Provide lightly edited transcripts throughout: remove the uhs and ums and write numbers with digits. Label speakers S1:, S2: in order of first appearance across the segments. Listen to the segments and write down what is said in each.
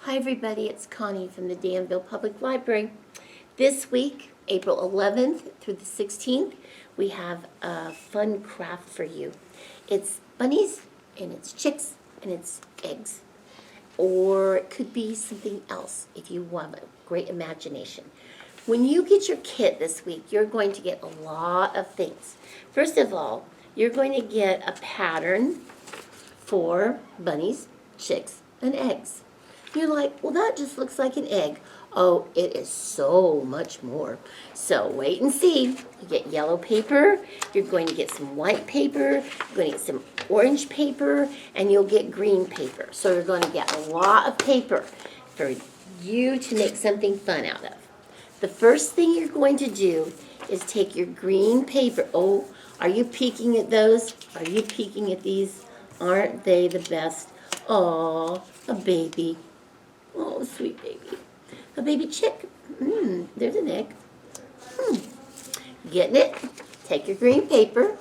S1: Hi everybody, it's Connie from the Danville Public Library. This week, April 11th through the 16th, we have a fun craft for you. It's bunnies, and it's chicks, and it's eggs. Or it could be something else if you have a great imagination. When you get your kit this week, you're going to get a lot of things. First of all, you're going to get a pattern for bunnies, chicks, and eggs. You're like, well, that just looks like an egg. Oh, it is so much more. So wait and see. You get yellow paper, you're going to get some white paper, you're going to get some orange paper, and you'll get green paper. So you're going to get a lot of paper for you to make something fun out of. The first thing you're going to do is take your green paper. Oh, are you peeking at those? Are you peeking at these? Aren't they the best? Aw, a baby. Oh, sweet baby. A baby chick. There's an egg. Getting it? Take your green paper,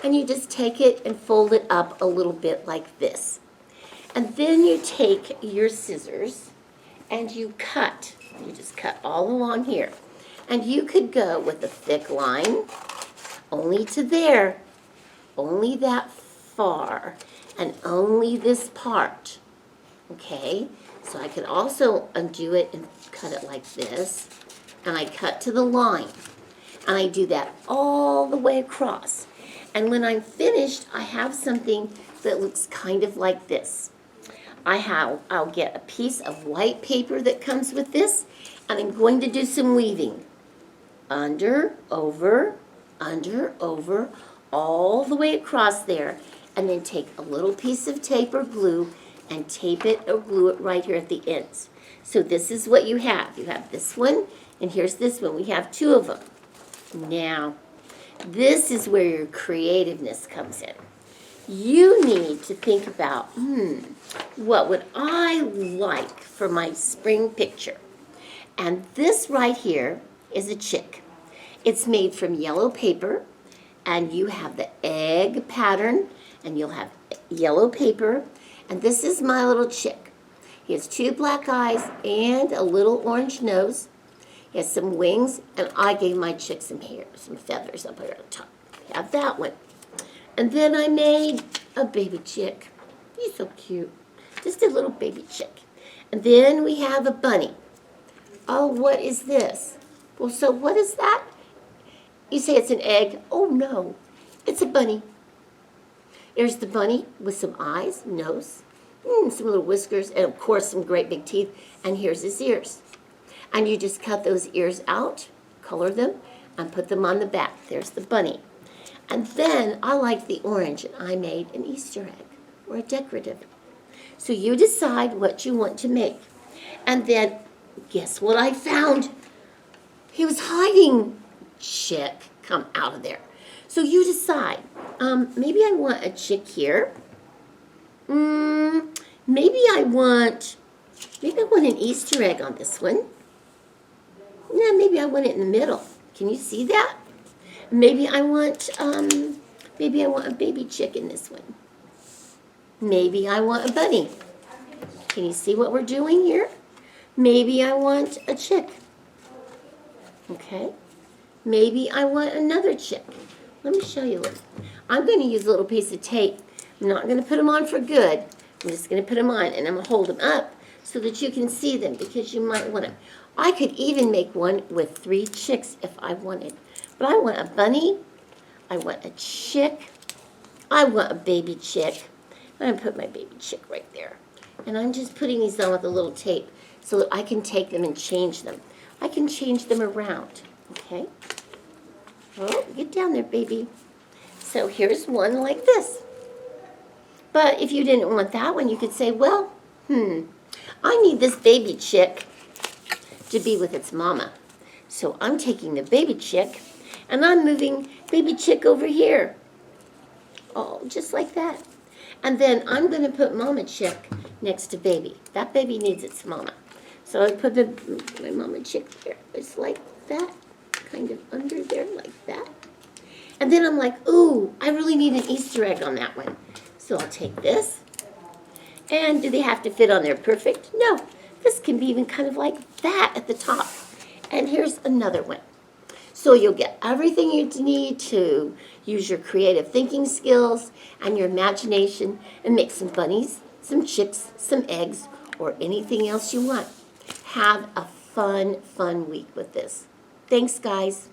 S1: and you just take it and fold it up a little bit like this. And then you take your scissors, and you cut. You just cut all along here. And you could go with a thick line, only to there, only that far, and only this part. Okay? So I can also undo it and cut it like this. And I cut to the line. And I do that all the way across. And when I'm finished, I have something that looks kind of like this. I'll get a piece of white paper that comes with this, and I'm going to do some weaving. Under, over, all the way across there, and then take a little piece of tape or glue and tape it or glue it right here at the ends. So this is what you have. You have this one, and here's this one. We have two of them. Now, this is where your creativeness comes in. You need to think about, what would I like for my spring picture? And this right here is a chick. It's made from yellow paper, and you have the egg pattern, and you'll have yellow paper. And this is my little chick. He has two black eyes and a little orange nose. He has some wings, and I gave my chick some hair, some feathers up here on top. Have that one. And then I made a baby chick. He's so cute. Just a little baby chick. And then we have a bunny. Oh, what is this? Well, so what is that? You say it's an egg. Oh, no. It's a bunny. There's the bunny with some eyes, nose, some little whiskers, and of course some great big teeth. And here's his ears. And you just cut those ears out, color them, and put them on the back. There's the bunny. And then I like the orange, and I made an Easter egg or a decorative. So you decide what you want to make. And then guess what I found? He was hiding. Chick, come out of there. So you decide. Maybe I want a chick here. Maybe I want an Easter egg on this one. Yeah, maybe I want it in the middle. Can you see that? Maybe I want a baby chick in this one. Maybe I want a bunny. Can you see what we're doing here? Maybe I want a chick. Okay. Maybe I want another chick. Let me show you. I'm going to use a little piece of tape. I'm not going to put them on for good. I'm just going to put them on, and I'm going to hold them up so that you can see them, because you might want to. I could even make one with 3 chicks if I wanted. But I want a bunny. I want a chick. I want a baby chick. I'm going to put my baby chick right there. And I'm just putting these on with a little tape so that I can take them and change them. I can change them around. Okay? Oh, get down there, baby. So here's one like this. But if you didn't want that one, you could say, well, I need this baby chick to be with its mama. So I'm taking the baby chick, and I'm moving baby chick over here. Oh, just like that. And then I'm going to put mama chick next to baby. That baby needs its mama. So I put my mama chick there. It's like that. Kind of under there like that. And then I'm like, ooh, I really need an Easter egg on that one. So I'll take this. And do they have to fit on there perfect? No. This can be even kind of like that at the top. And here's another one. So you'll get everything you need to use your creative thinking skills and your imagination and make some bunnies, some chicks, some eggs, or anything else you want. Have a fun week with this. Thanks, guys.